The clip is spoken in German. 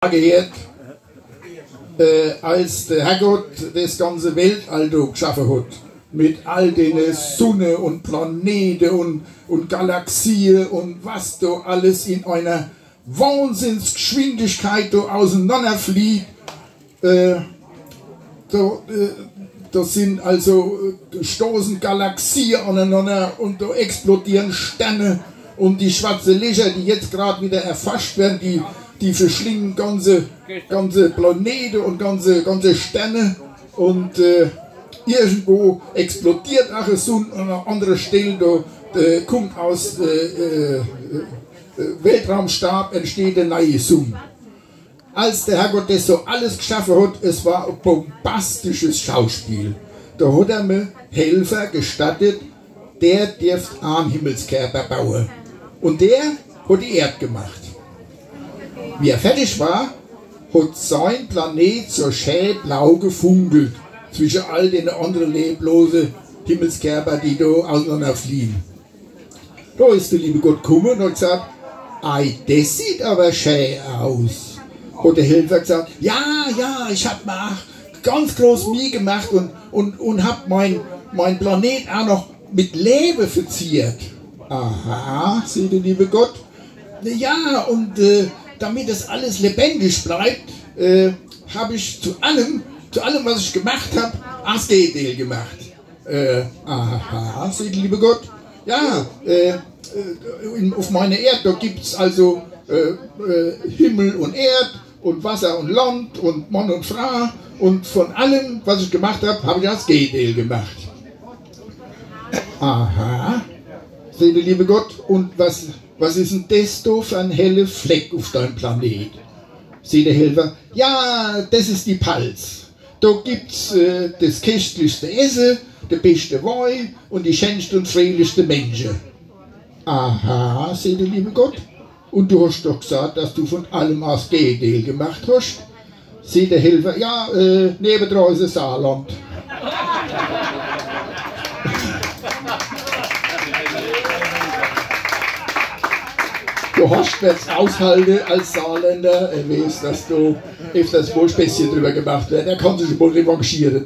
gehört, als der Herrgott das ganze Weltall geschaffen hat, mit all den Sonne und Planeten und Galaxien und was da alles in einer Wahnsinnsgeschwindigkeit da auseinanderfliegt. Da sind also stoßen Galaxien aneinander und da explodieren Sterne und die schwarzen Löcher, die jetzt gerade wieder erfasst werden, die verschlingen ganze Planeten und ganze Sterne und irgendwo explodiert auch eine Sonne und an einer anderen Stelle da kommt aus Weltraumstab entsteht eine neue Sonne. Als der Herrgott das so alles geschaffen hat, es war ein bombastisches Schauspiel. Da hat er mir Helfer gestattet, der dürft einen Himmelskörper bauen. Und der hat die Erde gemacht. Wie er fertig war, hat sein Planet so schön blau gefunkelt zwischen all den anderen leblosen Himmelskörper, die da auseinanderfliegen. Da ist der liebe Gott gekommen und hat gesagt, ei, das sieht aber schön aus. Hat der Helfer gesagt, ja, ich hab mal ganz groß Mühe gemacht und hab mein Planet auch noch mit Leben verziert. Aha, sieht der liebe Gott. Ja, und damit das alles lebendig bleibt, habe ich zu allem, was ich gemacht habe, Askedel gemacht. Aha, sieht der liebe Gott. Ja, auf meiner Erde, da gibt es also Himmel und Erd und Wasser und Land und Mann und Frau und von allem, was ich gemacht habe ich Askedel gemacht. Aha, seht ihr, liebe Gott, und was ist denn das da für ein heller Fleck auf deinem Planet? Seht der Helfer, ja, das ist die Palz. Da gibt's das köstlichste Essen, der beste Wein und die schönsten und fröhlichsten Menschen. Aha, seht ihr, liebe Gott, und du hast doch gesagt, dass du von allem Askedel gemacht hast. Seht der Helfer, ja, nebendran ist ein Saarland. Du hast jetzt aushalten als Saarländer, weißt, dass du öfters wohl Späßchen drüber gemacht wird. Er kann sich wohl revanchieren.